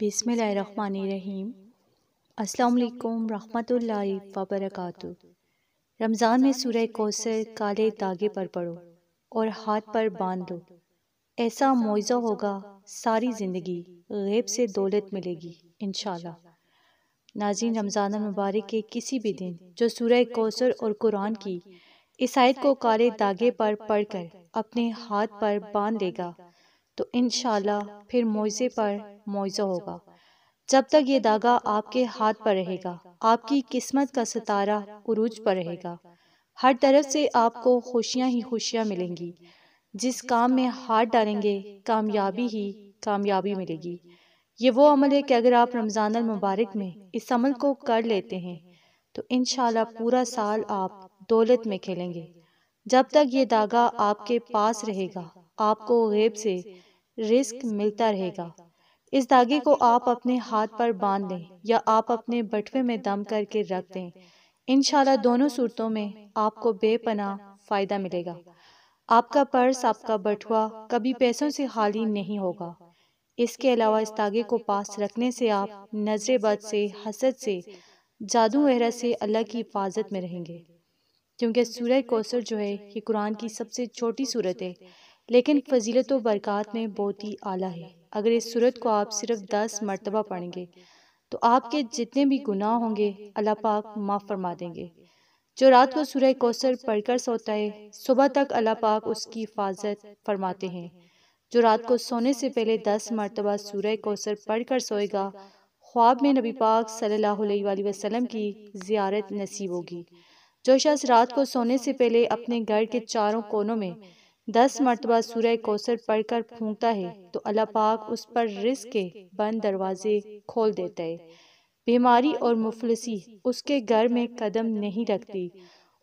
بسم اللہ الرحمن الرحیم۔ السلام علیکم رحمۃ اللہ وبرکاتہ۔ رمضان میں سورہ کوثر کالے دھاگے پر پڑھو اور ہاتھ پر باندھ لو، ایسا معجزہ ہوگا ساری زندگی غیب سے دولت ملے گی انشاءاللہ۔ ناظرین، رمضان المبارک کے کسی بھی دن جو سورہ کوثر اور قرآن کی اس آیت کو کالے دھاگے پر پڑھ کر اپنے ہاتھ پر باندھ لے گا تو انشاءاللہ پھر معجزے پر معجزہ ہوگا۔ جب تک یہ دھاگا آپ کے ہاتھ پر رہے گا، آپ کی قسمت کا ستارہ عروج پر رہے گا۔ ہر طرف سے آپ کو خوشیاں ہی خوشیاں ملیں گی۔ جس کام میں ہاتھ ڈالیں گے کامیابی ہی کامیابی ملے گی۔ یہ وہ عمل ہے کہ اگر آپ رمضان المبارک میں اس عمل کو کر لیتے ہیں تو انشاءاللہ پورا سال آپ دولت میں کھیلیں گے۔ جب تک یہ دھاگا آپ کے پاس رہے گا، آپ کو غیب سے رزق ملتا رہے گا۔ اس دھاگے کو آپ اپنے ہاتھ پر باندھ لیں یا آپ اپنے بٹوے میں دم کر کے رکھ دیں، انشاءاللہ دونوں صورتوں میں آپ کو بے پناہ فائدہ ملے گا۔ آپ کا پرس، آپ کا بٹوا کبھی پیسوں سے خالی نہیں ہوگا۔ اس کے علاوہ اس دھاگے کو پاس رکھنے سے آپ نظر بد سے، حسد سے، جادو وغیرہ سے اللہ کی حفاظت میں رہیں گے۔ کیونکہ سورہ کوثر جو ہے یہ قرآن کی سب سے چھوٹی سورت ہے، لیکن فضیلت و برکات میں بہت ہی اعلیٰ ہے۔ اگر اس سورت کو آپ صرف 10 مرتبہ پڑھیں گے تو آپ کے جتنے بھی گناہ ہوں گے اللہ پاک معاف فرما دیں گے۔ جو رات کو سورہ کوثر پڑھ کر سوتا ہے، صبح تک اللہ پاک اس کی حفاظت فرماتے ہیں۔ جو رات کو سونے سے پہلے 10 مرتبہ سورہ کوثر پڑھ کر سوئے گا، خواب میں نبی پاک صلی اللہ علیہ وآلہ وسلم کی زیارت نصیب ہوگی۔ جو شخص رات کو سونے سے پہلے اپنے گھر کے چاروں کونوں میں 10 مرتبہ سورہ کوثر پڑھ کر پھونکتا ہے تو اللہ پاک اس پر رزق کے بند دروازے کھول دیتا ہے۔ بیماری اور مفلسی اس کے گھر میں قدم نہیں رکھتی۔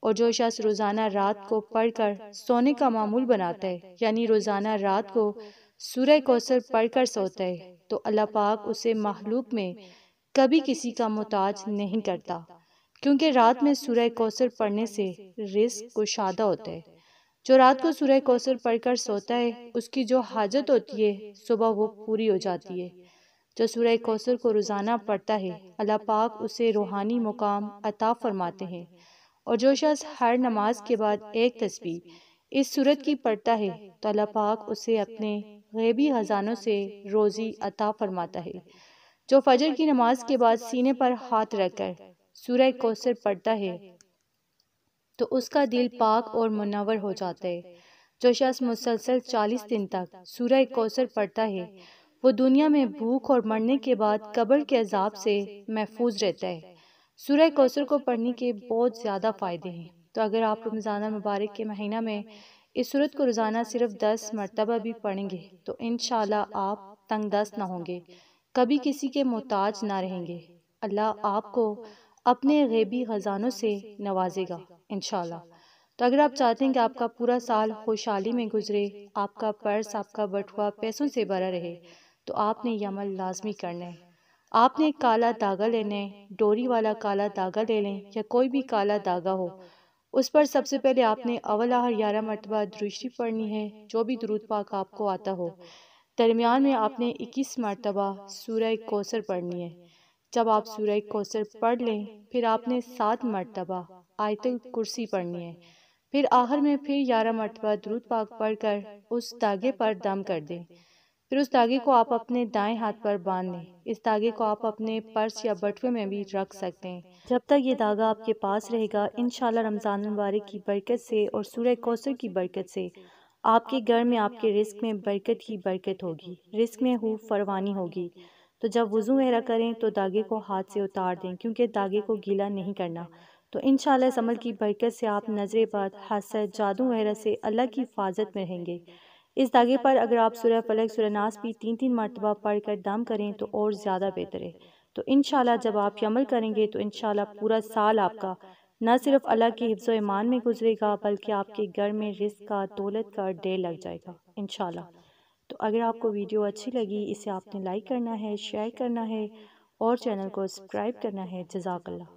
اور جو شخص روزانہ رات کو پڑھ کر سونے کا معمول بناتا ہے، یعنی روزانہ رات کو سورہ کوثر پڑھ کر سوتا ہے، تو اللہ پاک اسے مخلوق میں کبھی کسی کا محتاج نہیں کرتا، کیونکہ رات میں سورہ کوثر پڑھنے سے رزق گشادہ ہوتا ہے۔ جو رات کو سورہ کوثر پڑھ کر سوتا ہے، اس کی جو حاجت ہوتی ہے صبح وہ پوری ہو جاتی ہے۔ جو سورہ کوثر کو روزانہ پڑھتا ہے، اللہ پاک اسے روحانی مقام عطا فرماتے ہیں۔ اور جو شخص ہر نماز کے بعد ایک تسبیح اس سورت کی پڑھتا ہے تو اللہ پاک اسے اپنے غیبی خزانوں سے روزی عطا فرماتا ہے۔ جو فجر کی نماز کے بعد سینے پر ہاتھ رکھ کر سورہ کوثر پڑھتا ہے تو اس کا دل پاک اور منور ہو جاتا ہے۔ جو شخص مسلسل 40 دن تک سورہ کوثر پڑھتا ہے، وہ دنیا میں بھوک اور مرنے کے بعد قبر کے عذاب سے محفوظ رہتا ہے۔ سورہ کوثر کو پڑھنے کے بہت زیادہ فائدے ہیں، تو اگر آپ رمضان المبارک کے مہینہ میں اس سورت کو روزانہ صرف 10 مرتبہ بھی پڑھیں گے تو انشاءاللہ آپ تنگ دست نہ ہوں گے، کبھی کسی کے محتاج نہ رہیں گے۔ اللہ آپ کو اپنے غیبی خزانوں سے نوازے گا انشاءاللہ۔ تو اگر آپ چاہتے ہیں کہ آپ کا پورا سال خوشحالی میں گزرے، آپ کا پرس، آپ کا بٹوا پیسوں سے بھرا رہے، تو آپ نے یہ عمل لازمی کرنا ہے۔ آپ نے کالا دھاگا لینا ہے، ڈوری والا کالا دھاگا لے لیں یا کوئی بھی کالا دھاگا ہو۔ اس پر سب سے پہلے آپ نے اول آخر 11 مرتبہ درود شریف پڑھنی ہے، جو بھی درود پاک آپ کو آتا ہو۔ درمیان میں آپ نے 21 مرتبہ سورہ کوثر پڑھنی ہے۔ جب آپ سورہ کوثر پڑھ لیں پھر آپ نے 7 مرتبہ آیت الکرسی پڑھنی ہے۔ پھر آخر میں پھر 11 مرتبہ درود پاک پڑھ کر اس دھاگے پر دم کر دیں۔ پھر اس دھاگے کو آپ اپنے دائیں ہاتھ پر باندھ لیں۔ اس دھاگے کو آپ اپنے پرس یا بٹوے میں بھی رکھ سکتے ہیں۔ جب تک یہ دھاگا آپ کے پاس رہے گا، انشاءاللہ رمضان المبارک کی برکت سے اور سورہ کوثر کی برکت سے آپ کے گھر میں، آپ کے رزق میں برکت ہی برکت ہوگی، رزق میں فراوانی ہوگی۔ تو جب وضو وغیرہ کریں تو دھاگے کو ہاتھ سے اتار دیں، کیونکہ دھاگے کو گیلا نہیں کرنا۔ تو انشاءاللہ اس عمل کی برکت سے آپ نظر بد، حسد، جادو وغیرہ سے اللہ کی حفاظت میں رہیں گے۔ اس دھاگے پر اگر آپ سورہ فلق، سورہ ناس بھی 3 مرتبہ پڑھ کر دم کریں تو اور زیادہ بہتر ہے۔ تو انشاءاللہ جب آپ یہ عمل کریں گے تو انشاءاللہ پورا سال آپ کا نہ صرف اللہ کے حفظ و ایمان میں گزرے گا، بلکہ آپ کے گھر میں رزق کا، دولت کا ڈھیر لگ جائے گا انشاءاللہ۔ تو اگر آپ کو ویڈیو اچھی لگی، اسے آپ نے لائک کرنا ہے، شیئر کرنا ہے اور چینل کو سبسکرائب کرنا ہے۔ جزاک اللہ۔